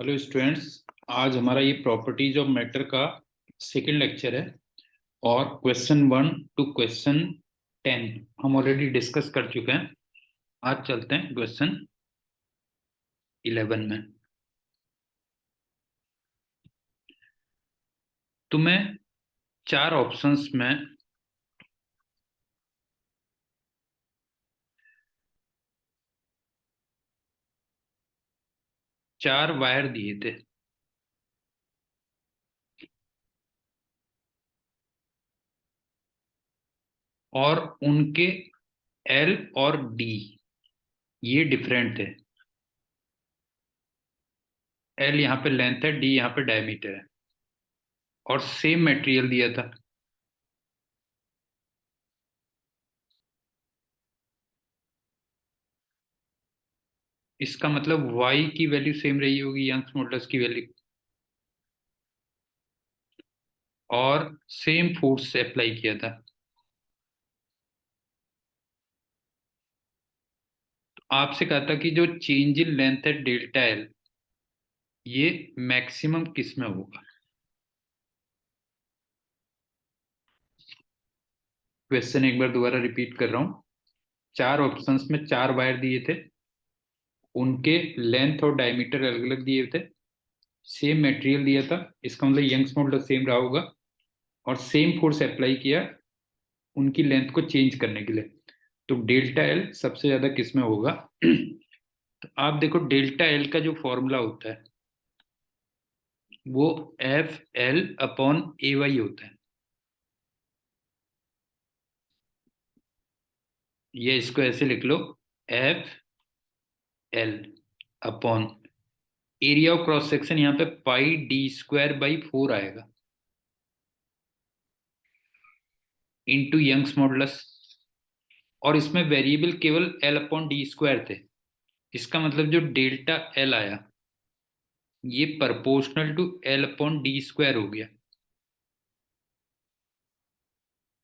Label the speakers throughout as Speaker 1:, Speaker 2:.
Speaker 1: Hello students. आज हमारा ये प्रॉपर्टीज ऑफ मैटर का सेकंड लेक्चर है और क्वेश्चन 1 टू क्वेश्चन 10 हम ऑलरेडी डिस्कस कर चुके हैं। आज चलते हैं क्वेश्चन 11 में। तुम्हें चार ऑप्शंस में चार वायर दिए थे और उनके एल और डी ये डिफरेंट थे। एल यहाँ पे लेंथ है, डी यहाँ पे डायमीटर है और सेम मटेरियल दिया था। इसका मतलब y की वैल्यू सेम रही होगी, यंग्स मॉडुलस की वैल्यू, और सेम फोर्स से अप्लाई किया था। आपसे कहा था कि जो चेंज इन लेंथ है डेल्टा एल, ये मैक्सिमम किस में होगा। क्वेश्चन एक बार दोबारा रिपीट कर रहा हूं। चार ऑप्शंस में चार वायर दिए थे, उनके लेंथ और डायमीटर अलग अलग दिए थे, सेम मटेरियल दिया था, इसका मतलब यंग्स मॉडुलस सेम रहा होगा, और सेम फोर्स अप्लाई किया उनकी लेंथ को चेंज करने के लिए। तो डेल्टा एल सबसे ज्यादा किस में होगा। तो आप देखो, डेल्टा एल का जो फॉर्मूला होता है वो F L upon A Y होता है। ये इसको ऐसे लिख लो, F L upon area of cross section, यहाँ पे पाई डी स्क्वायर बाई 4 आएगा, इंटू यंग्स मॉडुलस। और इसमें वेरिएबल केवल एल अपॉन डी स्क्वायर थे। इसका मतलब जो डेल्टा एल आया ये proportional to l upon d square हो गया।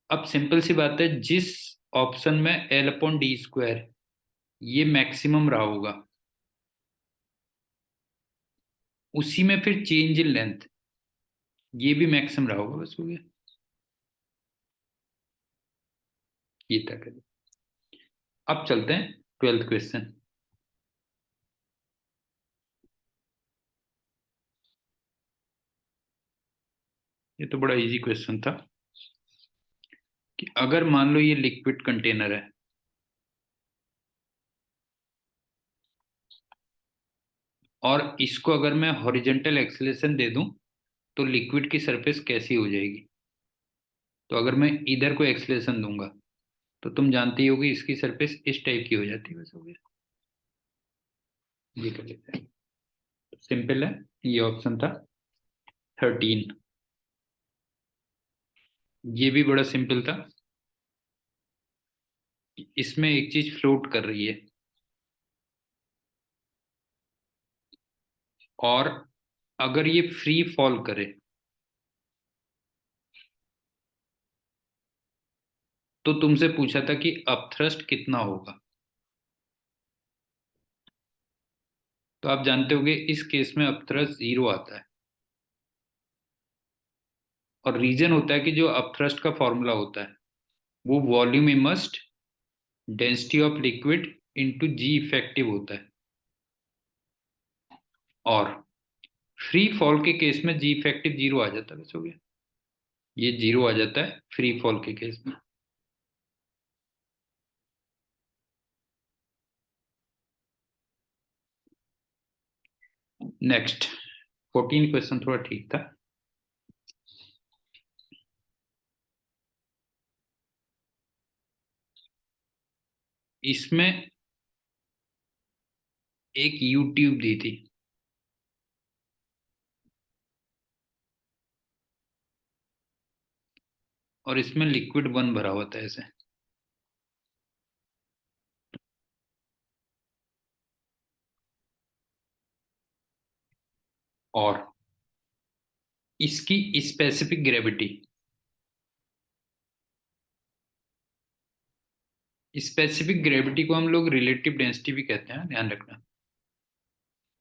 Speaker 1: अब सिंपल सी बात है, जिस ऑप्शन में एल अपॉन डी स्क्वायर ये मैक्सिमम रहा होगा, उसी में फिर चेंज इन लेंथ ये भी मैक्सिमम रहा होगा। बस हो गया, ये तक है। अब चलते हैं 12th क्वेश्चन। ये तो बड़ा इजी क्वेश्चन था कि अगर मान लो ये लिक्विड कंटेनर है और इसको अगर मैं हॉरिजॉन्टल एक्सेलरेशन दे दूं तो लिक्विड की सरफेस कैसी हो जाएगी। तो अगर मैं इधर को एक्सेलरेशन दूंगा तो तुम जानती होगी इसकी सरफेस इस टाइप की हो जाती है। बस हो गया, ये कर लेते हैं। सिंपल है, ये ऑप्शन था 13। ये भी बड़ा सिंपल था। इसमें एक चीज फ्लोट कर रही है और अगर ये फ्री फॉल करे तो तुमसे पूछा था कि अपथ्रस्ट कितना होगा। तो आप जानते होगे इस केस में अपथ्रस्ट 0 आता है, और रीजन होता है कि जो अपथ्रस्ट का फॉर्मूला होता है वो volume immersed density of liquid into g effective होता है, और फ्री फॉल के केस में जी इफेक्टिव 0 आ जाता है। बस हो गया, ये 0 आ जाता है फ्री फॉल के केस में। नेक्स्ट 14 क्वेश्चन थोड़ा ठीक था। इसमें एक यू ट्यूब दी थी और इसमें लिक्विड 1 भरा हुआ था ऐसे, और इसकी स्पेसिफिक ग्रेविटी, स्पेसिफिक ग्रेविटी को हम लोग रिलेटिव डेंसिटी भी कहते हैं, ध्यान रखना।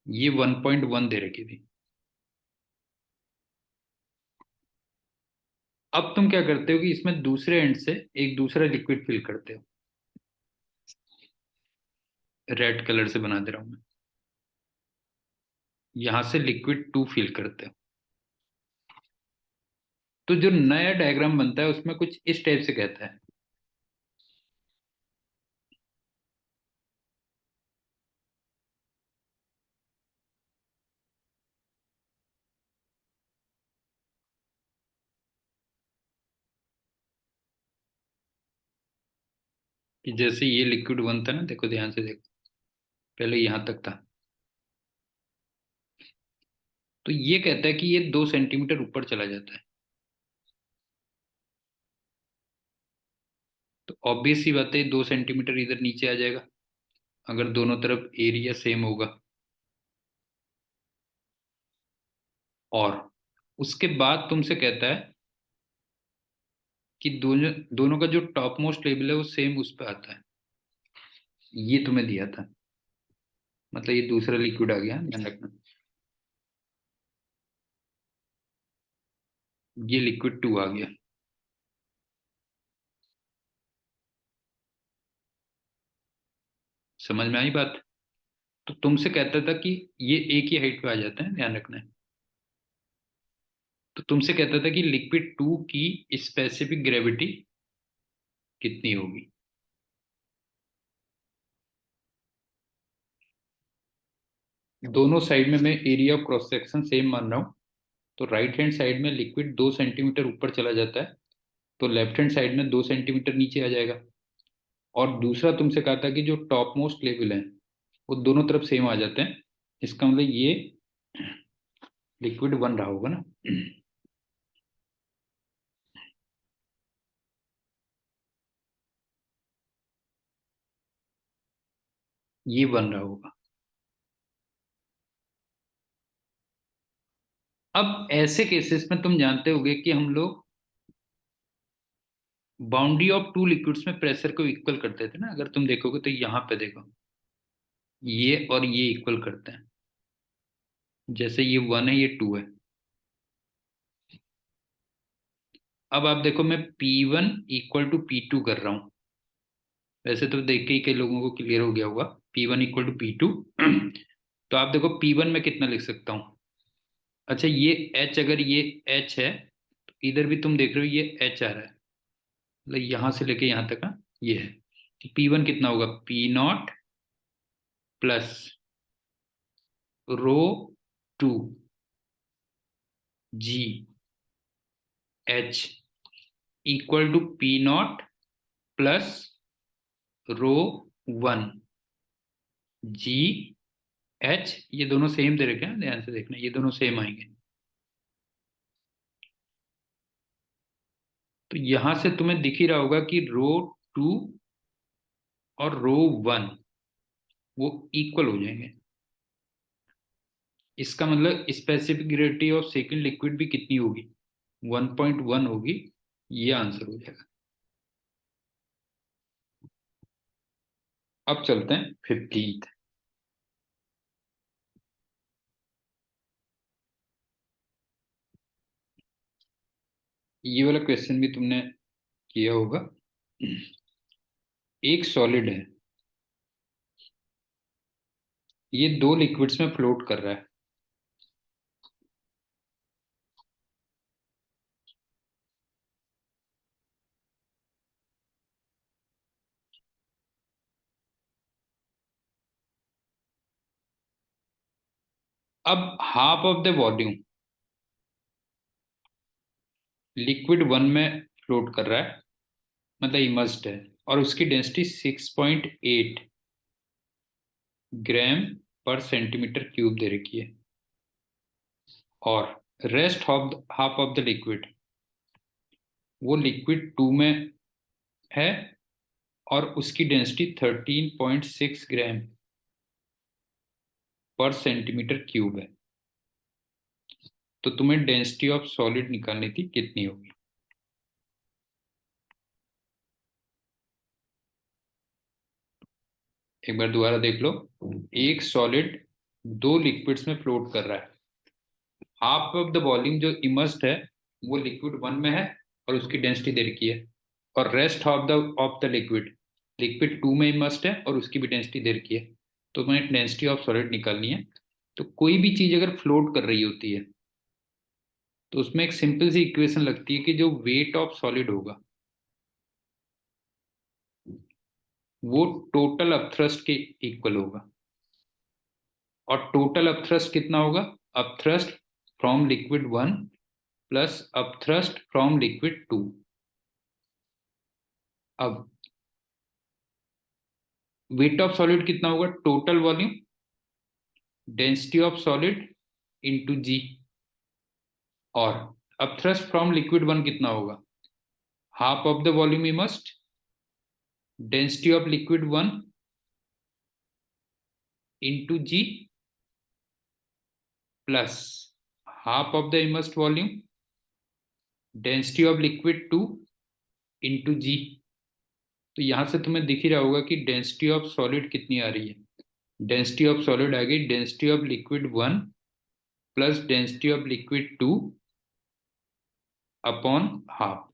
Speaker 1: ये 1.1 दे रखी थी। अब तुम क्या करते हो कि इसमें दूसरे एंड से एक दूसरा लिक्विड फिल करते हो। रेड कलर से बना दे रहा हूं मैं। यहां से लिक्विड 2 फिल करते हो। तो जो नया डायग्राम बनता है उसमें कुछ इस टाइप से कहता है कि जैसे ये लिक्विड 1 था ना, देखो ध्यान से देखो, पहले यहां तक था। तो ये कहता है कि ये 2 सेंटीमीटर ऊपर चला जाता है। तो ऑब्वियस सी बात है 2 सेंटीमीटर इधर नीचे आ जाएगा अगर दोनों तरफ एरिया सेम होगा। और उसके बाद तुमसे कहता है कि दोनों दोनों का जो टॉप मोस्ट लेवल है वो सेम उस पर आता है। ये तुम्हें दिया था, मतलब ये दूसरा लिक्विड आ गया, ध्यान रखना। ये लिक्विड 2 आ गया। समझ में आई बात? तो तुमसे कहता था कि ये एक ही हाइट पे आ जाते हैं, ध्यान रखना है। तो तुमसे कहता था कि लिक्विड 2 की स्पेसिफिक ग्रेविटी कितनी होगी। दोनों साइड में मैं area of cross section same मान रहा हूँ। तो राइट हैंड साइड में लिक्विड 2 सेंटीमीटर ऊपर चला जाता है, तो लेफ्ट हैंड साइड में 2 सेंटीमीटर नीचे आ जाएगा। और दूसरा तुमसे कहा था कि जो टॉप मोस्ट लेवल है वो दोनों तरफ सेम आ जाते हैं। इसका मतलब ये लिक्विड 1 रहा होगा ना। ये 1 रहा होगा। अब ऐसे केसेस में तुम जानते होगे कि हम लोग बाउंड्री ऑफ टू लिक्विड्स में प्रेशर को इक्वल करते थे ना। अगर तुम देखोगे तो यहाँ पे देखो, ये और ये इक्वल करते हैं। जैसे ये 1 है, ये 2 है। अब आप देखो, मैं P1 इक्वल टू P2 कर रहा हूँ। वैसे तो देख के ही कई लोगों को क्लियर हो गया होगा। P1 equal to P2। तो आप देखो P1 में कितना लिख सकता हूँ। अच्छा, ये H, अगर ये H है तो इधर भी तुम देख रहे हो ये H आ रहा है, मतलब यहाँ से लेके यहाँ तक का ये है। तो P1 कितना होगा, P0 plus ρ2 g h equal to P0 plus ρ1 g h. ये दोनों सेम दे रखे हैं, ध्यान से देखना, ये दोनों सेम आएंगे। तो यहां से तुम्हें दिख ही रहा होगा कि ρ2 और ρ1 वो इक्वल हो जाएंगे। इसका मतलब specific gravity of second liquid भी कितनी होगी, 1.1 होगी। ये आंसर हो जाएगा। अब चलते हैं 15th। ये वाला क्वेश्चन भी तुमने किया होगा। एक सॉलिड है, ये 2 लिक्विड्स में फ्लोट कर रहा है। अब half of the volume liquid 1 में फ्लोट कर रहा है, मतलब इमर्स्ड है। और उसकी डेंसिटी 6.8 ग्राम पर सेंटीमीटर क्यूब दे रखी है। और rest of half of the liquid, वो लिक्विड 2 में है और उसकी डेंसिटी 13.6 ग्राम पर सेंटीमीटर क्यूब है। तो तुम्हें डेंसिटी ऑफ सॉलिड निकालनी थी, कितनी होगी। एक बार दोबारा देख लो। एक सॉलिड दो लिक्विड्स में फ्लोट कर रहा है, हाफ ऑफ द वॉल्यूम जो इमर्स्ड है वो लिक्विड वन में है और उसकी डेंसिटी दे रखी है, और rest of the liquid liquid two में इमर्स्ड है और उसकी भी डेंसिटी दे रखी है। तो हमें डेंसिटी ऑफ सॉलिड निकालनी है। तो कोई भी चीज अगर फ्लोट कर रही होती है तो उसमें एक सिंपल सी इक्वेशन लगती है कि जो वेट ऑफ सॉलिड होगा वो टोटल अपथ्रस्ट के इक्वल होगा। और टोटल अपथ्रस्ट कितना होगा? Upthrust from liquid one plus upthrust from liquid two. अब वेट ऑफ सॉलिड कितना होगा? Total volume density of solid into g. और अपथ्रस्ट फ्रॉम लिक्विड वन कितना होगा? Half of the volume immersed density of liquid one into g plus half of the immersed volume density of liquid two into g. तो यहां से तुम्हें दिख ही रहा होगा कि डेंसिटी ऑफ सॉलिड कितनी आ रही है। डेंसिटी ऑफ सॉलिड आ गई density of liquid one plus density of liquid two upon half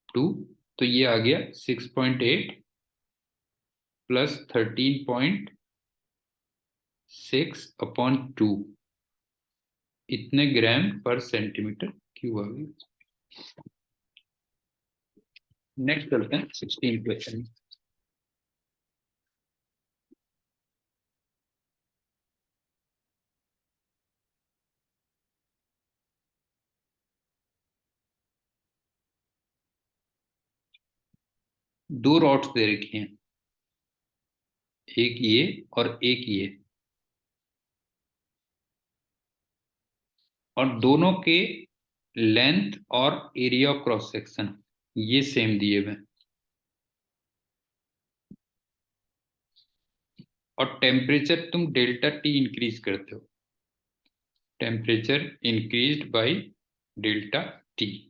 Speaker 1: two. तो ये आ गया 6.8 प्लस 13.6 अपॉन टू, इतने ग्राम पर सेंटीमीटर क्यूब आ गई। नेक्स्ट करते हैं 16 क्वेश्चन। दो रॉड्स दे रखी हैं, एक ये और एक ये, और दोनों के लेंथ और एरिया ऑफ क्रॉस सेक्शन ये सेम दिए हुए हैं। और टेम्परेचर तुम डेल्टा टी इंक्रीज करते हो, temperature increased by delta T.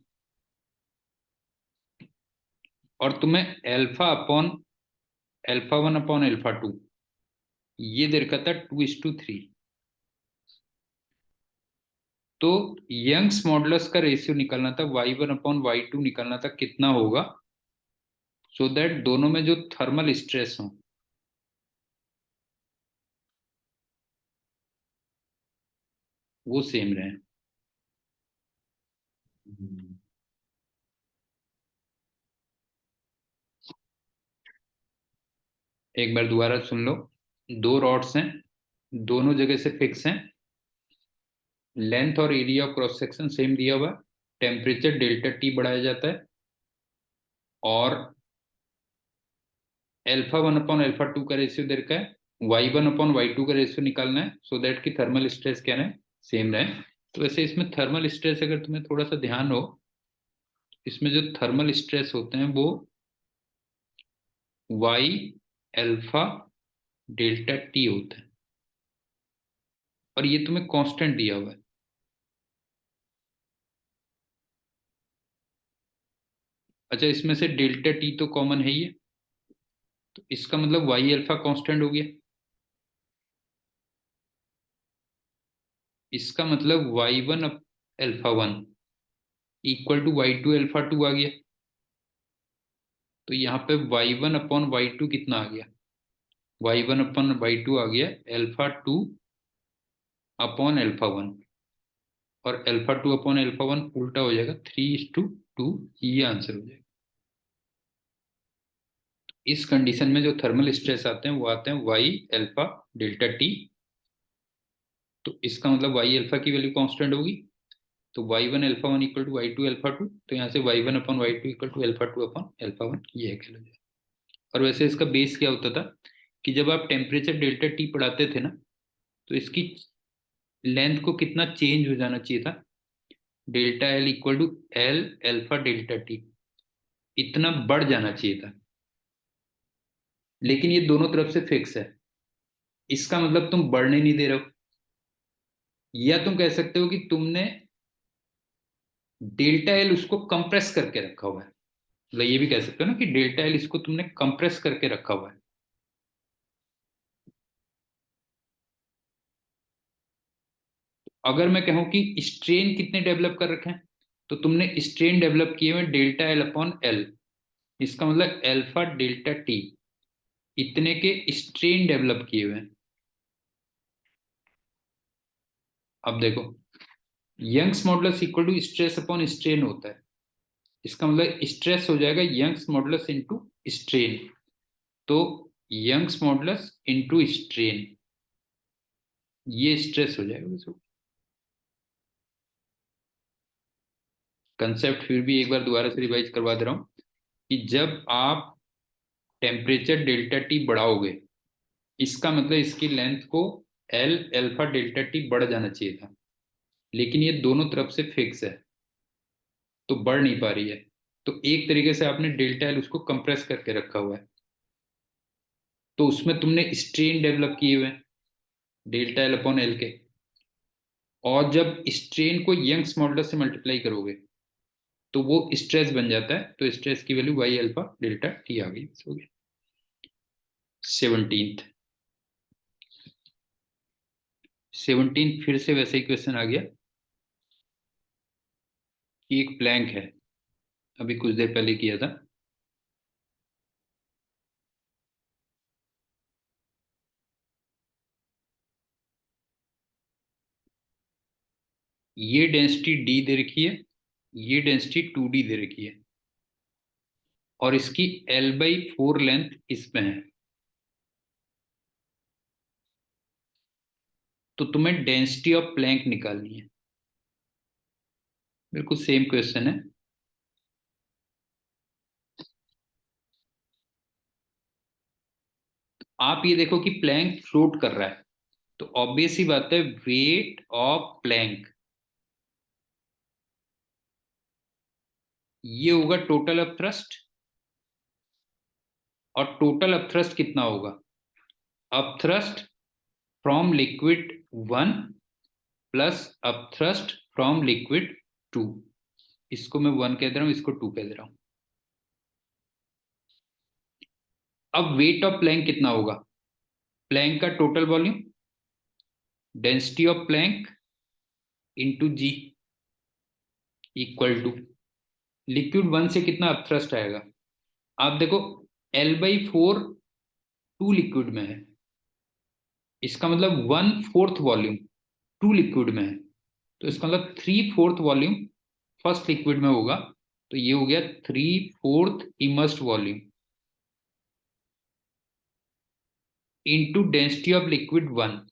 Speaker 1: और तुम्हें alpha one upon alpha two ये दे रखा था 2:3। तो यंग्स मॉडुलस का रेशियो निकालना था, y1/y2 निकालना था कितना होगा, सो दैट दोनों में जो थर्मल स्ट्रेस हो वो सेम रहे। एक बार दोबारा सुन लो। दो रॉड्स हैं, दोनों जगह से फिक्स हैं, लेंथ और area of cross section same दिया हुआ है, टेम्परेचर डेल्टा टी बढ़ाया जाता है, और alpha one upon alpha two का रेशियो दे रखा है, y1/y2 का रेशियो निकालना है सो दैट कि थर्मल स्ट्रेस क्या रहे, सेम रहे। तो वैसे इसमें थर्मल स्ट्रेस अगर तुम्हें थोड़ा सा ध्यान हो, इसमें जो थर्मल स्ट्रेस होते हैं वो y अल्फा डेल्टा टी होता है, और ये तुम्हें कांस्टेंट दिया हुआ है। अच्छा, इसमें से डेल्टा टी तो कॉमन है ही है, तो इसका मतलब y अल्फा कांस्टेंट हो गया, इसका मतलब y1 alpha 1 equal to y2 alpha two आ गया। तो यहाँ पे y1/y2 कितना आ गया? y1/y2 आ गया अल्फा 2 अपॉन अल्फा 1, और अल्फा 2 अपॉन अल्फा 1 उल्टा हो जाएगा 3:2, ये आंसर हो जाएगा। इस कंडीशन में जो थर्मल स्ट्रेस आते हैं वो आते हैं y अल्फा डेल्टा टी। तो इसका मतलब y अल्फा की वैल्यू कांस्टेंट होगी, तो y1 alpha 1 equal to y2 alpha 2, तो यहाँ से y1/y2 equal to alpha 2 upon alpha 1, ये है कहला जाए। और वैसे इसका बेस क्या होता था कि जब आप टेम्परेचर डेल्टा टी पढ़ाते थे ना, तो इसकी लेंथ को कितना चेंज हो जाना चाहिए था, delta l equal to l alpha delta t, इतना बढ़ जाना चाहिए था। लेकिन ये दोनों तरफ से फिक्स है, इसका मतलब तुम बढ़ने नहीं दे रहे हो। या तुम कह सकते हो कि तुमने डेल्टा एल उसको कंप्रेस करके रखा हुआ है, मतलब ये भी कह सकते हो ना कि डेल्टा एल इसको तुमने कंप्रेस करके रखा हुआ है। अगर मैं कहूं कि स्ट्रेन कितने डेवलप कर रखे हैं, तो तुमने स्ट्रेन डेवलप किए हुए डेल्टा एल अपॉन एल, इसका मतलब एल्फा डेल्टा टी, इतने के स्ट्रेन डेवलप किए हुए हैं। अब देखो, Young's modulus equal to stress upon strain होता है, इसका मतलब स्ट्रेस हो जाएगा यंग्स मॉडुलस इनटू स्ट्रेन, तो यंग्स मॉडुलस इनटू स्ट्रेन, ये स्ट्रेस हो जाएगा। इसको कंसेप्ट फिर भी एक बार दोबारा से रिवाइज करवा दे रहा हूं कि जब आप टेम्परेचर डेल्टा टी बढ़ाओगे, इसका मतलब इसकी लेंथ को एल अल्फा डेल्टा टी बढ़ जाना चाहिए था, लेकिन ये दोनों तरफ से फिक्स है तो बढ़ नहीं पा रही है, तो एक तरीके से आपने डेल्टा एल उसको कंप्रेस करके रखा हुआ है, तो उसमें तुमने स्ट्रेन डेवलप किए हुए हैं डेल्टा एल अपॉन एल के, और जब स्ट्रेन को यंग्स मॉडुलस से मल्टीप्लाई करोगे तो वो स्ट्रेस बन जाता है, तो स्ट्रेस की value y alpha delta t आ गई। हो गया 17th। 17 फिर से वैसे ही क्वेश्चन आ गया कि एक प्लैंक है, अभी कुछ देर पहले किया था। ये डेंसिटी डी दे रखी है, ये डेंसिटी 2d दे रखी है, और इसकी L/4 लेंथ इसमें है, तो तुम्हें डेंसिटी ऑफ प्लैंक निकालनी है। बिल्कुल सेम क्वेश्चन है। आप ये देखो कि प्लैंक फ्लोट कर रहा है, तो ऑब्वियस ही बात है वेट ऑफ प्लैंक ये होगा टोटल अपथ्रस्ट, और टोटल अपथ्रस्ट कितना होगा, upthrust from liquid 1 plus upthrust from liquid 2, इसको मैं 1 कह दे रहा हूं, इसको 2 कह दे रहा हूं। अब वेट ऑफ प्लैंक कितना होगा, प्लैंक का total volume, density of plank into g, equal to liquid 1 से कितना अपथ्रस्ट आएगा। आप देखो L/4 2 लिक्विड में है, इसका मतलब 1/4 वॉल्यूम 2 लिक्विड में है, तो इसका मतलब 3/4 वॉल्यूम फर्स्ट लिक्विड में होगा, तो ये हो गया 3/4 immersed volume into density of liquid 1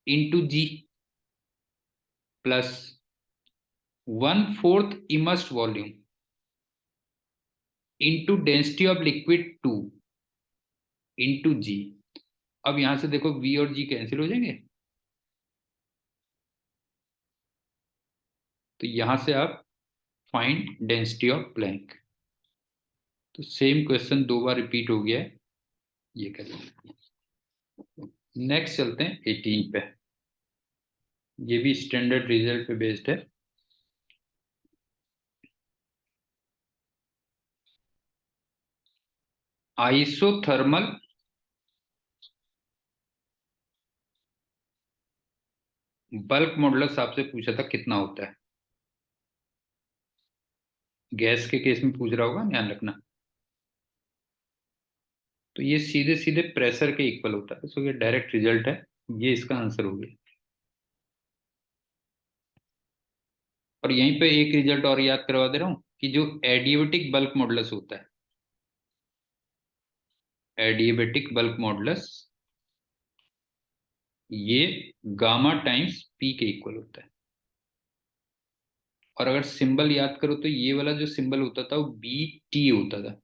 Speaker 1: into g, plus 1/4 immersed volume into density of liquid 2 into g. अब यहां से देखो V और G कैंसिल हो जाएंगे, तो यहां से आप फाइंड डेंसिटी ऑफ प्लैंक। तो सेम क्वेश्चन दो बार रिपीट हो गया है, ये कर लेंगे। नेक्स्ट चलते हैं 18 पे, ये भी स्टैंडर्ड रिजल्ट पे बेस्ड है। आइसोथर्मल बल्क मॉडुलस आपसे पूछा था कितना होता है, गैस के केस में पूछ रहा होगा, ध्यान रखना। तो ये सीधे सीधे प्रेशर के इक्वल होता है, तो ये डायरेक्ट रिजल्ट है, ये इसका आंसर हो गया। और यहीं पे एक रिजल्ट और याद करवा दे रहा हूं कि जो एडियाबेटिक बल्क मॉडुलस होता है, एडियाबेटिक बल्क मॉडुलस ये गामा टाइम्स पी के इक्वल होता है। और अगर सिंबल याद करो तो ये वाला जो सिंबल होता था वो BT होता था,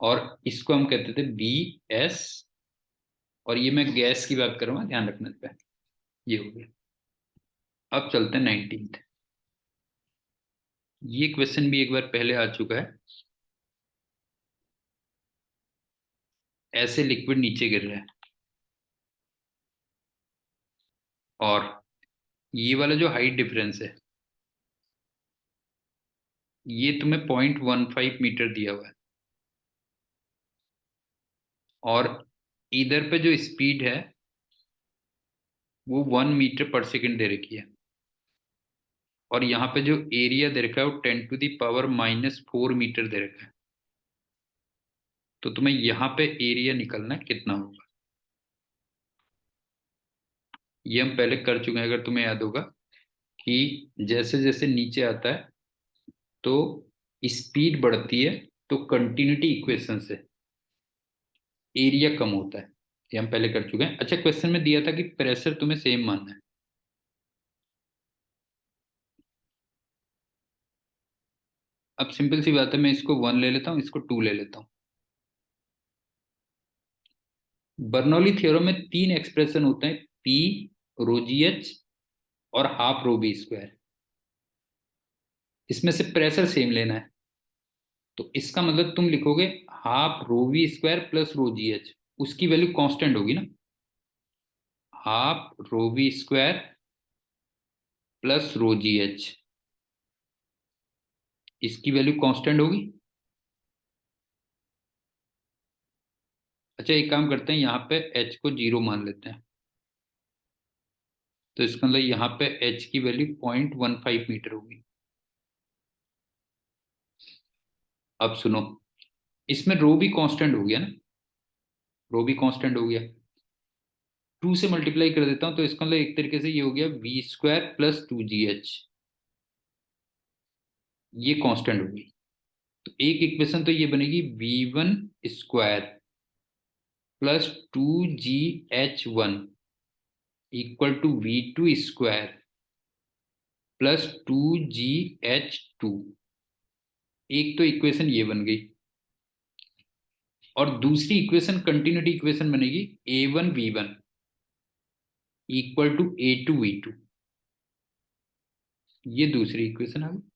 Speaker 1: और इसको हम कहते थे BS, और ये मैं गैस की बात करूंगा, ध्यान रखना इस पे। ये हो गया। अब चलते हैं 19th। ये क्वेश्चन भी एक बार पहले आ चुका है। ऐसे लिक्विड नीचे गिर रहा है, और ये वाला जो हाइट डिफरेंस है ये तुम्हें 0.15 मीटर दिया हुआ है, और इधर पे जो स्पीड है वो 1 मीटर पर सेकेंड दे रखी है, और यहाँ पे जो एरिया दे रखा है वो 10⁻⁻⁴ मीटर दे रखा है। तो तुम्हें यहाँ पे एरिया निकलना है कितना होगा। ये हम पहले कर चुके हैं, अगर तुम्हें याद होगा कि जैसे जैसे नीचे आता है तो स्पीड बढ़ती है, तो कंटिन्यूटी इक्वेशन से एरिया कम होता है। ये हम पहले कर चुके हैं। अच्छा, क्वेश्चन में दिया था कि प्रेशर तुम्हें सेम मानना है। अब सिंपल सी बात है, मैं इसको 1 ले लेता हूँ, इसको 2 ले लेता हूँ। बर्नौली थ्योरम में 3 एक्सप्रेशन होते हैं, पी, रो जी एच और हाफ रो बी स्क्वायर। इसमें से प्रेशर सेम लेना है, तो इसका मतलब तुम लिखोगे half rho v square plus rho g h, उसकी वैल्यू कांस्टेंट होगी ना। Half rho v square plus rho g h, इसकी वैल्यू कांस्टेंट होगी। अच्छा, एक काम करते हैं, यहाँ पे एच को 0 मान लेते हैं, तो इसका मतलब यहाँ पे एच की वैल्यू 0.15 मीटर होगी। अब सुनो, इसमें रो भी कांस्टेंट हो गया ना, रो भी कांस्टेंट हो गया। 2 से मल्टीप्लाई कर देता हूं, तो इसका मतलब एक तरीके से ये हो गया v square plus 2 g h, ये कांस्टेंट होगी। तो एक इक्वेशन तो ये बनेगी V1 square plus 2 GH1 equal to V2 square plus 2 GH2। एक तो इक्वेशन ये बन गई, और दूसरी इक्वेशन कंटिन्यूटी इक्वेशन बनेगी A1 V1 equal to A2 V2। ये दूसरी इक्वेशन आ गई।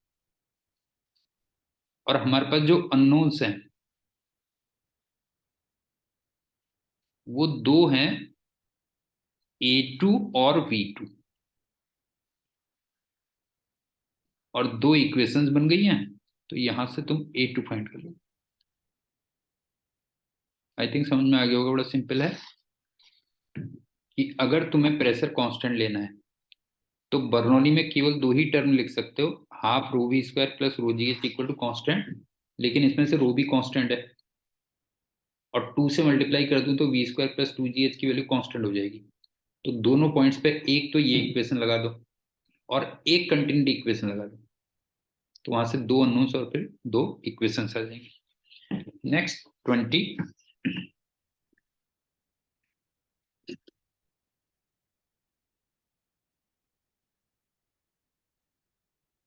Speaker 1: और हमारे पास जो अननोन्स हैं वो दो हैं, A2 और V2, और दो इक्वेशंस बन गई हैं। तो यहां से तुम A2 फाइंड कर लो। आई थिंक समझ में आ गया होगा, बड़ा सिंपल है कि अगर तुम्हें प्रेशर कांस्टेंट लेना है तो बर्नौली में केवल दो ही टर्म लिख सकते हो, half rho v square plus rho g h equal to constant. लेकिन इसमें से रो भी कांस्टेंट है, और 2 से मल्टीप्लाई कर दूं तो वी स्क्वायर प्लस 2 GH की वैल्यू कांस्टेंट हो जाएगी। तो दोनों पॉइंट्स पे एक तो ये इक्वेशन लगा दो और एक कंटिन्यूटी इक्वेशन लगा दो, तो वहां से दो अननोन्स और फिर दो इक्वेशंस आ जाएंगी। नेक्स्ट 20।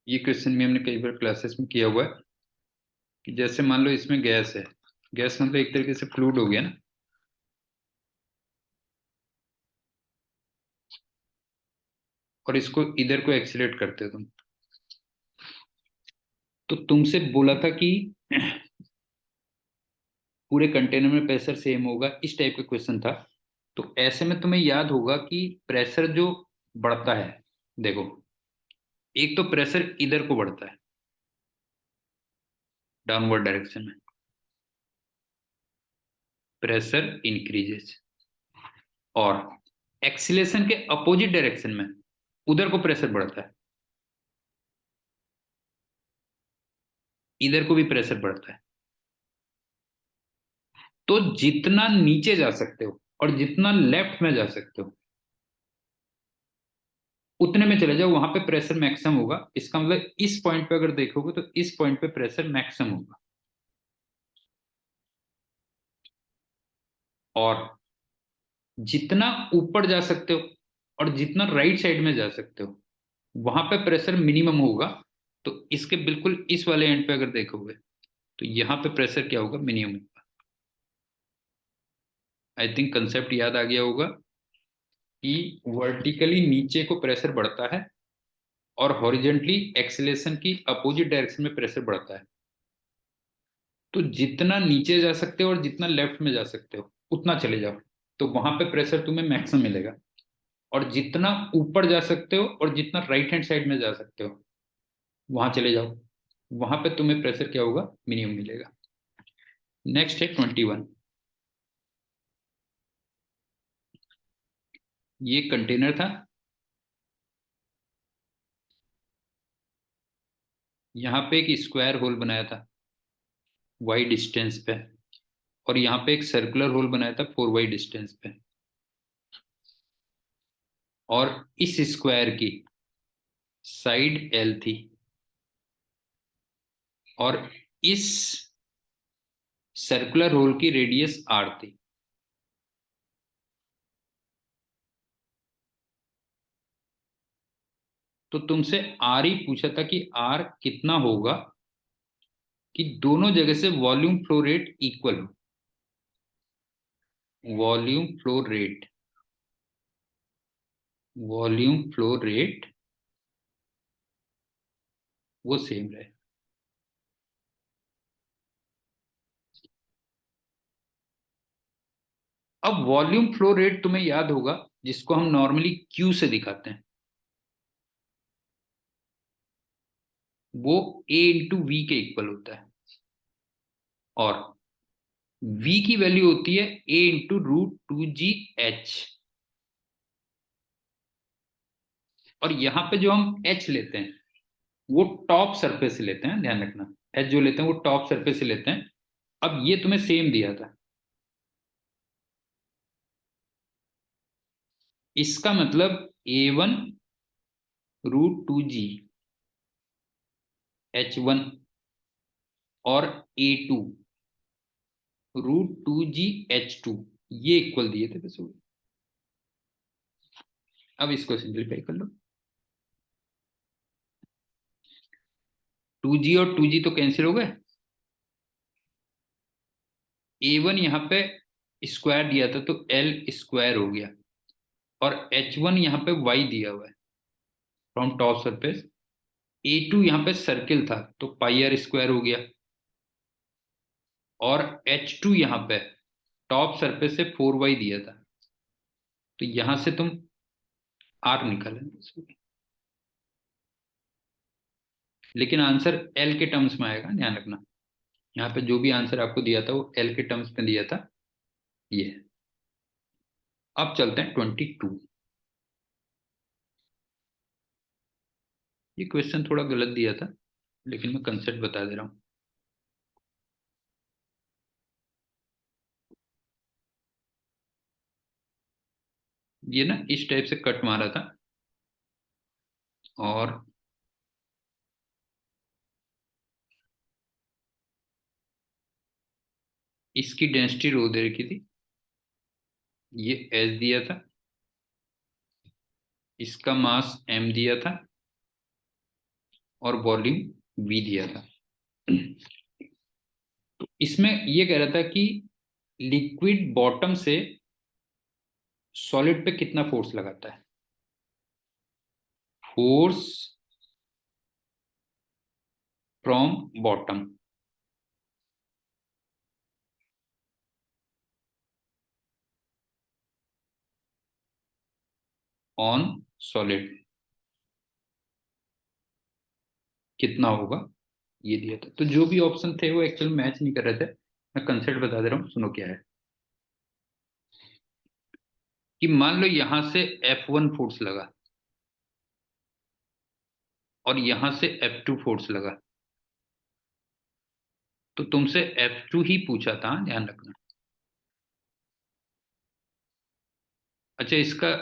Speaker 1: ये क्वेश्चन भी हमने कई बार क्लासेस में किया हुआ है कि जैसे मान लो इसमें गैस है, गैस मतलब एक तरीके से फ्लूइड हो गया ना, और इसको इधर को एक्सीलरेट करते हो तुम। तो तुमसे बोला था कि पूरे कंटेनर में प्रेशर सेम होगा, इस टाइप का क्वेश्चन था। तो ऐसे में तुम्हें याद होगा कि प्रेशर जो बढ़ता है, देखो, एक तो प्रेशर इधर को बढ़ता है डाउनवर्ड डायरेक्शन में, प्रेशर इंक्रीजेस, और एक्सीलेशन के अपोजिट डायरेक्शन में उधर को प्रेशर बढ़ता है, इधर को भी प्रेशर बढ़ता है। तो जितना नीचे जा सकते हो और जितना लेफ्ट में जा सकते हो उतने में चले जाओ, वहां पे प्रेशर मैक्सिमम होगा। इसका मतलब इस पॉइंट पे अगर देखोगे तो इस पॉइंट पे प्रेशर मैक्सिमम होगा, और जितना ऊपर जा सकते हो और जितना राइट साइड में जा सकते हो वहां पे प्रेशर मिनिमम होगा। तो इसके बिल्कुल इस वाले एंड पे अगर देखोगे तो यहाँ पे प्रेशर क्या होगा, मिनिमम होगा। आई थिंक कंसेप्ट याद आ गया होगा कि वर्टिकली नीचे को प्रेशर बढ़ता है और हॉरिजेंटली एक्सीलरेशन की अपोजिट डायरेक्शन में प्रेशर बढ़ता है। तो जितना नीचे जा सकते हो और जितना लेफ्ट में जा सकते हो उतना चले जाओ, तो वहां पे प्रेशर तुम्हें मैक्सिमम मिलेगा। और जितना ऊपर जा सकते हो और जितना राइट हैंड साइड में जा सकते हो वहां चले जाओ, वहां पे तुम्हें प्रेशर क्या होगा, मिनिमम मिलेगा। नेक्स्ट है 21। ये कंटेनर था, यहाँ पे एक स्क्वायर होल बनाया था वाई डिस्टेंस पे, और यहाँ पे एक सर्कुलर होल बनाया था 4y डिस्टेंस पे, और इस स्क्वायर की साइड L थी और इस सर्कुलर होल की रेडियस R थी। तो तुमसे R ही पूछा था कि R कितना होगा कि दोनों जगह से वॉल्यूम फ्लो रेट इक्वल हो। Volume flow rate, volume flow rate वो सेम रहे। अब वॉल्यूम फ्लो रेट तुम्हें याद होगा, जिसको हम नॉर्मली Q से दिखाते हैं, वो A इंटू वी के इक्वल होता है, और V की वैल्यू होती है A इंटू √2GH। और यहां पे जो हम H लेते हैं वो टॉप सरफेस से लेते हैं, ध्यान रखना। H जो लेते हैं वो टॉप सरफेस से लेते हैं। अब ये तुम्हें सेम दिया था, इसका मतलब A1 √2GH1 और A2 √2GH2 ये इक्वल दिए थे बस। अब इसको सिंप्लीफाई कर लो। 2G और 2G तो कैंसिल हो गए। A1 यहाँ पे स्क्वायर दिया था तो L स्क्वायर हो गया, और H1 यहाँ पे Y दिया हुआ है फ्रॉम टॉप सरफेस। A2 यहाँ पे सर्किल था तो पाई आर स्क्वायर हो गया, और H2 यहाँ पे टॉप सरफेस से 4y दिया था, तो यहां से तुम R निकालें। लेकिन आंसर L के टर्म्स में आएगा, ध्यान रखना। यहाँ पे जो भी आंसर आपको दिया था वो L के टर्म्स में दिया था। ये अब चलते हैं 22। ये क्वेश्चन थोड़ा गलत दिया था, लेकिन मैं कंसेप्ट बता दे रहा हूँ। ये ना इस टाइप से कट मारा था, और इसकी डेंसिटी रो दे रखी थी, ये S दिया था, इसका मास M दिया था, और वॉल्यूम V दिया था। तो इसमें ये कह रहा था कि लिक्विड बॉटम से सॉलिड पे कितना फोर्स लगाता है। Force from bottom on solid कितना होगा, ये दिया था। तो जो भी ऑप्शन थे वो एक्चुअल मैच नहीं कर रहे थे। मैं कंसेप्ट बता दे रहा हूँ, सुनो क्या है। कि मान लो यहां से F1 फोर्स लगा और यहां से F2 फोर्स लगा, तो तुमसे F2 ही पूछा था, ध्यान रखना। अच्छा, इसका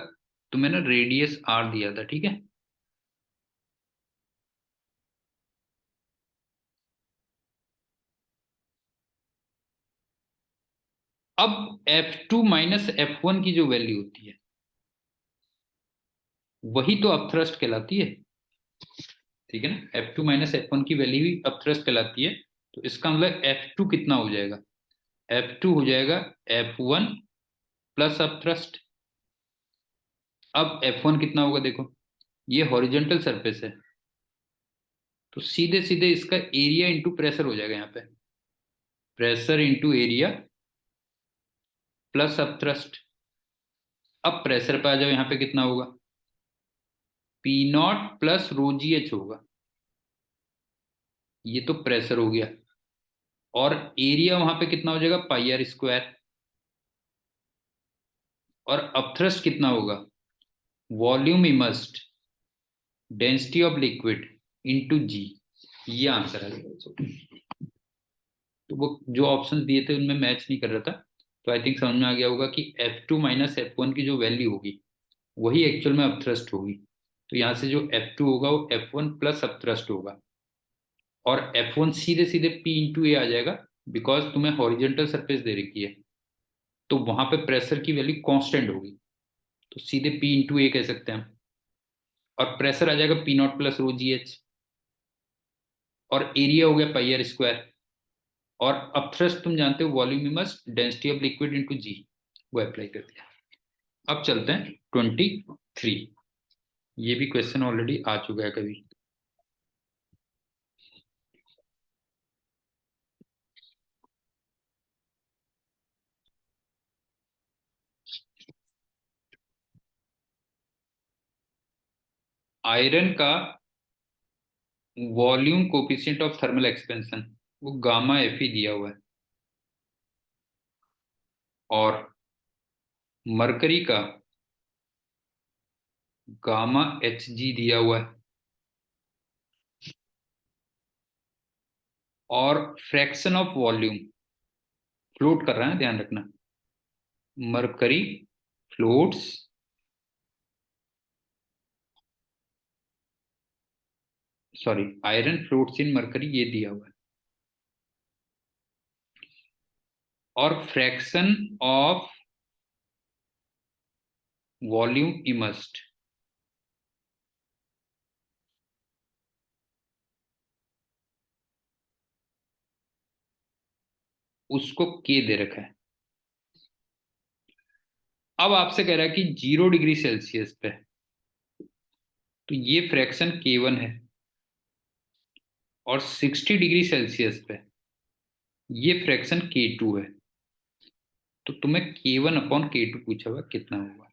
Speaker 1: तुम्हें ना रेडियस R दिया था, ठीक है। अब F2 माइनस F1 की जो वैल्यू होती है वही तो अपथ्रस्ट कहलाती है, ठीक है ना। F2 माइनस F1 की वैल्यू ही अपथ्रस्ट कहलाती है। तो इसका मतलब F2 कितना हो जाएगा, F2 हो जाएगा F1 प्लस अपथ्रस्ट। अब F1 कितना होगा देखो, ये हॉरिजॉन्टल सरफेस है, तो सीधे सीधे इसका एरिया इंटू प्रेशर हो जाएगा यहाँ पे। Pressure into area plus upthrust. अब प्रेशर पे आ जाओ, यहाँ पे कितना होगा, P0 प्लस ρgh होगा। ये तो प्रेशर हो गया, और एरिया वहां पे कितना हो जाएगा, पाई आर स्क्वायर। और अपथ्रस्ट कितना होगा, volume immersed, density of liquid into g, ये आंसर है। तो वो जो ऑप्शंस दिए थे उनमें मैच नहीं कर रहा था, तो आई थिंक समझ में आ गया होगा कि F2 माइनस F1 की जो वैल्यू होगी वही एक्चुअल में अपथ्रस्ट होगी। तो यहाँ से जो F2 होगा वो F1 प्लस अपथ्रस्ट होगा, और F1 सीधे सीधे P इंटू ए आ जाएगा, बिकॉज तुम्हें हॉरिजेंटल सरफेस दे रखी है, तो वहां पे प्रेशर की वैल्यू कांस्टेंट होगी, तो सीधे P इंटू ए कह सकते हैं हम। और प्रेशर आ जाएगा P0 plus rho g h, और एरिया हो गया पाई आर स्क्वायर, और अपथ्रस्ट तुम जानते हो volume immerse density of liquid into g, वो अप्लाई कर दिया। अब चलते हैं 23, ये भी क्वेश्चन ऑलरेडी आ चुका है कभी। आयरन का volume coefficient of thermal expansion वो गामा एफ ही दिया हुआ है, और मरकरी का गामा एच जी दिया हुआ है, और फ्रैक्शन ऑफ वॉल्यूम फ्लोट कर रहा है, ध्यान रखना, mercury floats, sorry iron floats इन मरकरी, ये दिया हुआ है, और फ्रैक्शन ऑफ वॉल्यूम इमर्स्ड उसको के दे रखा है। अब आपसे कह रहा है कि 0 डिग्री सेल्सियस पे, तो ये फ्रैक्शन K1 है, और 60 डिग्री सेल्सियस पे ये फ्रैक्शन K2 है, तो तुम्हें K1 अपॉन K2 पूछा हुआ कितना होगा।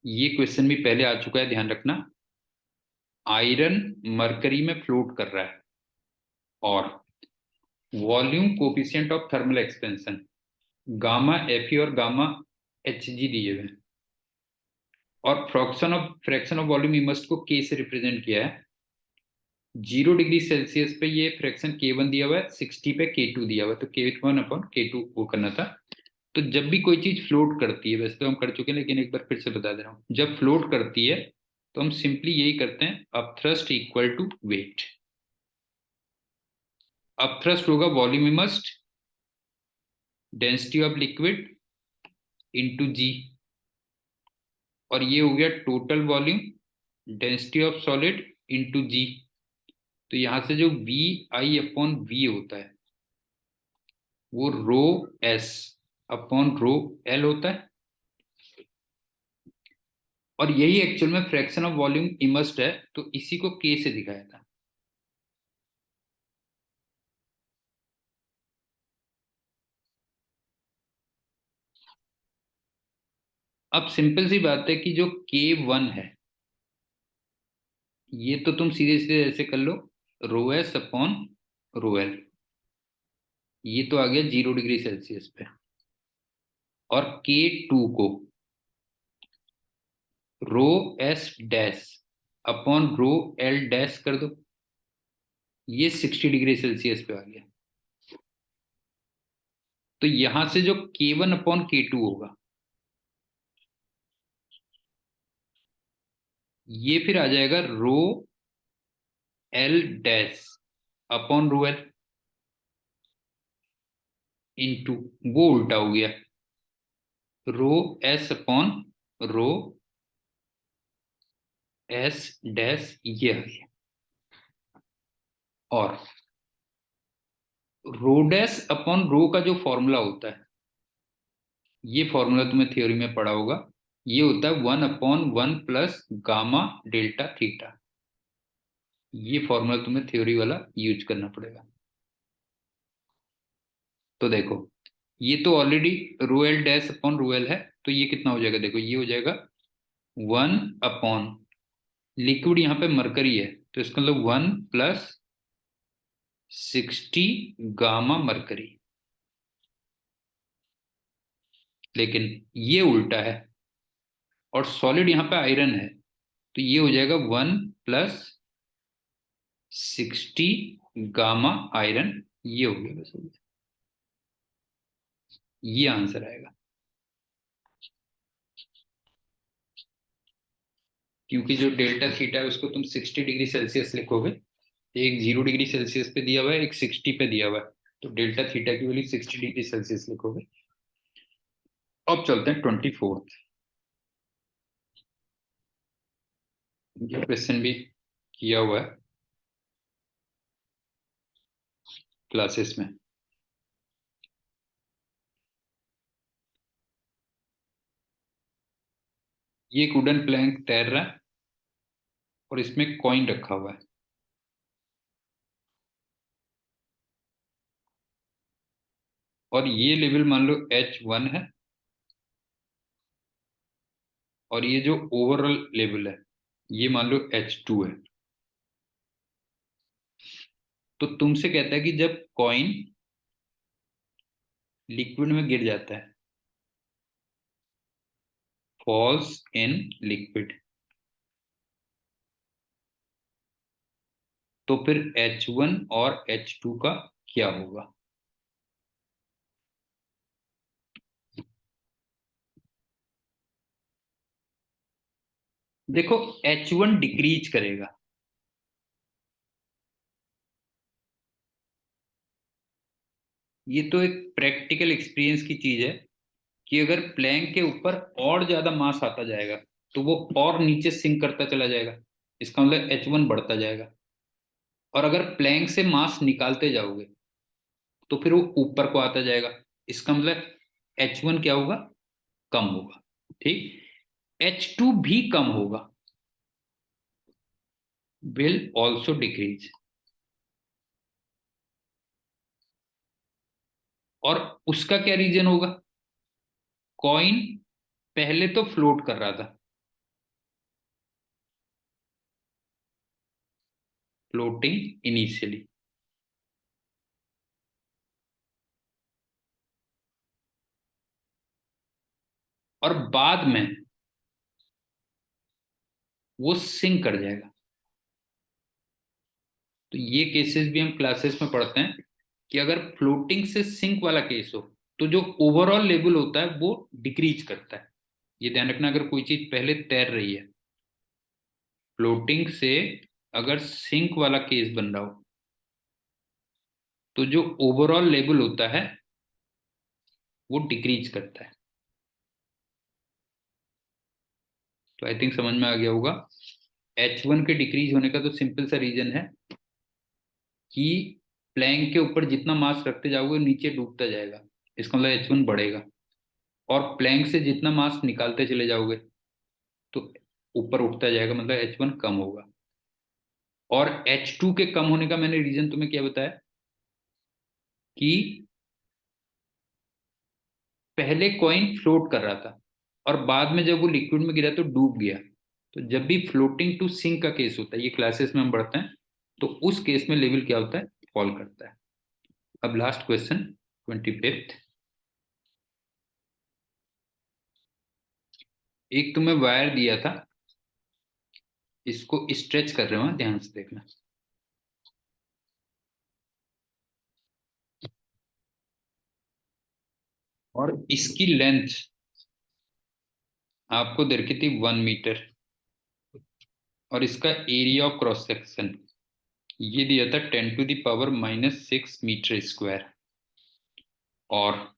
Speaker 1: ये क्वेश्चन भी पहले आ चुका है, ध्यान रखना। आयरन मरकरी में फ्लोट कर रहा है, और volume coefficient of thermal expansion gamma F और गामा एच जी दिए हुए हैं, और फ्रैक्शन ऑफ वॉल्यूम इमर्स्ड को के से रिप्रेजेंट किया है। 0 डिग्री सेल्सियस पे ये फ्रैक्शन K1 दिया हुआ है, 60 पे K2 दिया हुआ है, तो K1 अपॉन K2 वो करना था। तो जब भी कोई चीज फ्लोट करती है, वैसे तो हम कर चुके हैं लेकिन एक बार फिर से बता दे रहा हूँ, जब फ्लोट करती है तो हम सिंपली यही करते हैं, upthrust equal to weight. Upthrust होगा volume immersed density of liquid into g, और ये हो गया total volume density of solid into g. तो यहां से जो वी आई अपॉन वी होता है वो रो एस अपॉन रो एल होता है, और यही एक्चुअल में फ्रैक्शन ऑफ वॉल्यूम इमर्स्ड है, तो इसी को के से दिखाया था। अब सिंपल सी बात है कि जो K1 है, ये तो तुम सीधे सीधे ऐसे कर लो, रो एस अपॉन रो एल, ये तो आ गया 0 डिग्री सेल्सियस पे, और K2 को rho S dash upon rho L dash कर दो, ये 60 डिग्री सेल्सियस पे आ गया। तो यहां से जो K1 अपॉन K2 होगा, ये फिर आ जाएगा rho L dash upon rho L into, वो उल्टा हो गया, rho S upon rho S dash, ये आ गया, और रो डैश अपॉन रो का जो फॉर्मूला होता है, ये फॉर्मूला तुम्हें थ्योरी में पढ़ा होगा, ये होता है 1/1 प्लस गामा डेल्टा थीटा, ये फॉर्मूला तुम्हें थ्योरी वाला यूज करना पड़ेगा। तो देखो, ये तो already rho L dash upon rho L है, तो ये कितना हो जाएगा, देखो ये हो जाएगा 1/, लिक्विड यहाँ पे मरकरी है, तो इसका मतलब 1 प्लस 60 गामा मरकरी, लेकिन ये उल्टा है और सॉलिड यहाँ पे आयरन है, तो ये हो जाएगा 1+60 गामा आयरन। ये हो गया, बस हो गया, ये आंसर आएगा। क्योंकि जो डेल्टा थीटा है उसको तुम 60 डिग्री सेल्सियस लिखोगे, एक 0 डिग्री सेल्सियस पे दिया हुआ है, एक 60 पे दिया हुआ है, तो डेल्टा थीटा की वैल्यू 60 डिग्री सेल्सियस लिखोगे। अब चलते हैं 24th। ये क्वेश्चन भी किया हुआ है क्लासेस में। ये एक वुडन प्लैंक तैर रहा है और इसमें कॉइन रखा हुआ है, और ये लेवल मान लो H1 है, और ये जो ओवरऑल लेवल है ये मान लो H2 है। तो तुमसे कहता है कि जब कॉइन लिक्विड में गिर जाता है, फॉल्स इन लिक्विड, तो फिर H1 और H2 का क्या होगा। देखो H1 डिक्रीज करेगा, ये तो एक प्रैक्टिकल एक्सपीरियंस की चीज है कि अगर प्लैंक के ऊपर और ज्यादा मास आता जाएगा तो वो और नीचे सिंक करता चला जाएगा, इसका मतलब H1 बढ़ता जाएगा। और अगर प्लैंक से मास निकालते जाओगे तो फिर वो ऊपर को आता जाएगा, इसका मतलब H1 क्या होगा, कम होगा। ठीक, H2 भी कम होगा, विल ऑल्सो डिक्रीज। और उसका क्या रीजन होगा, कॉइन पहले तो फ्लोट कर रहा था, फ्लोटिंग इनिशियली, और बाद में वो सिंक कर जाएगा। तो ये केसेस भी हम क्लासेस में पढ़ते हैं कि अगर फ्लोटिंग से सिंक वाला केस हो तो जो ओवरऑल लेवल होता है वो डिक्रीज करता है। ये ध्यान रखना, अगर कोई चीज पहले तैर रही है, फ्लोटिंग से अगर सिंक वाला केस बन रहा हो तो जो ओवरऑल लेवल होता है वो डिक्रीज करता है। तो आई थिंक समझ में आ गया होगा। H1 के डिक्रीज होने का तो सिंपल सा रीजन है कि प्लैंक के ऊपर जितना मास रखते जाओगे नीचे डूबता जाएगा, इसका मतलब H1 बढ़ेगा। और प्लैंक से जितना मास निकालते चले जाओगे तो ऊपर उठता जाएगा, मतलब H1 कम होगा। और H2 के कम होने का मैंने रीजन तुम्हें क्या बताया कि पहले कॉइन फ्लोट कर रहा था और बाद में जब वो लिक्विड में गिरा तो डूब गया। तो जब भी फ्लोटिंग टू सिंक का केस होता है, ये क्लासेस में हम पढ़ते हैं, तो उस केस में लेवल क्या होता है, फॉल करता है। अब लास्ट क्वेश्चन 25th। एक तुम्हें वायर दिया था, इसको स्ट्रेच कर रहे हो, ध्यान से देखना। और इसकी लेंथ आपको दे रखी थी 1 मीटर, और इसका एरिया ऑफ क्रॉस सेक्शन ये दिया था 10⁻⁻⁶मीटर स्क्वायर। और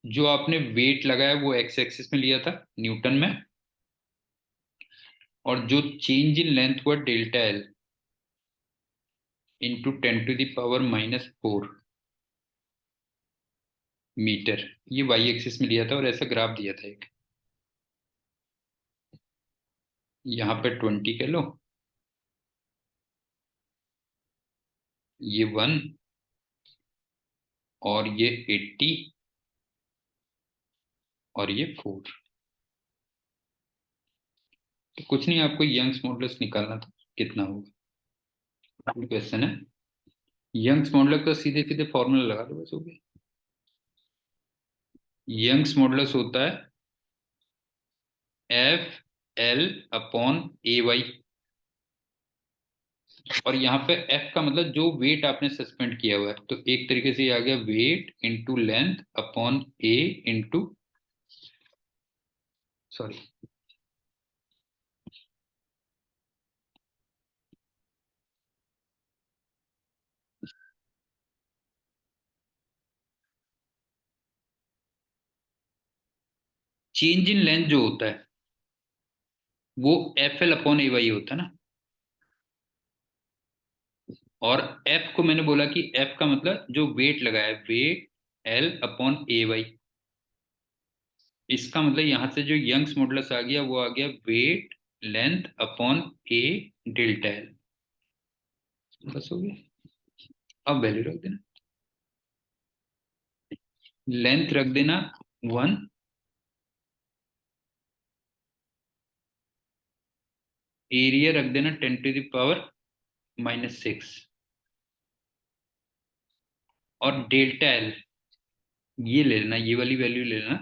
Speaker 1: जो आपने वेट लगाया वो एक्स एक्सिस में लिया था न्यूटन में, और जो चेंज इन लेंथ हुआ ΔL × 10⁻⁴मीटर, ये वाई एक्सिस में लिया था और ऐसा ग्राफ दिया था एक। यहाँ पे 20 कह लो, ये 1, और ये 80, और ये 4। तो कुछ नहीं, आपको यंग्स मॉडुलस निकालना था, कितना होगा क्वेश्चन है। यंग्स मॉडुलस का सीधे सीधे फॉर्मूला लगा दो, बस हो गया। यंग्स मॉडुलस होता है F L upon A Y, और यहाँ पे एफ का मतलब जो वेट आपने सस्पेंड किया हुआ है, तो एक तरीके से ये आ गया weight into length upon A into, sorry, change in length जो होता है वो F L upon A Y होता है ना, और एफ को मैंने बोला कि एफ का मतलब जो वेट लगा है, wait L upon A Y, इसका मतलब यहां से जो यंग्स मॉडुलस आ गया वो आ गया वेट लेंथ अपॉन ए डेल्टा एल, बस हो गया। अब वैल्यू रख देना, लेंथ रख देना 1, एरिया रख देना 10⁻⁻⁶, और डेल्टा एल ये ले लेना, ये वाली वैल्यू ले लेना,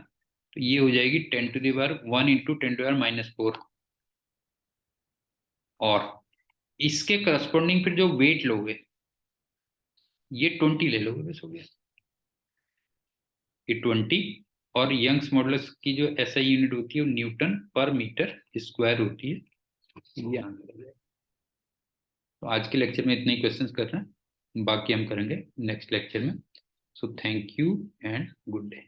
Speaker 1: तो ये हो जाएगी 10⁻1 इंटू 10⁻⁻⁴, और इसके करस्पॉन्डिंग फिर जो वेट लोगे ये 20 ले लोगे, बस हो गया, ये 20। और यंग्स मॉडुलस की जो एसआई यूनिट होती है वो न्यूटन पर मीटर स्क्वायर होती है, ये आंसर है। तो आज के लेक्चर में इतने ही क्वेश्चंस करना, बाकी हम करेंगे नेक्स्ट लेक्चर में। So thank you and good day.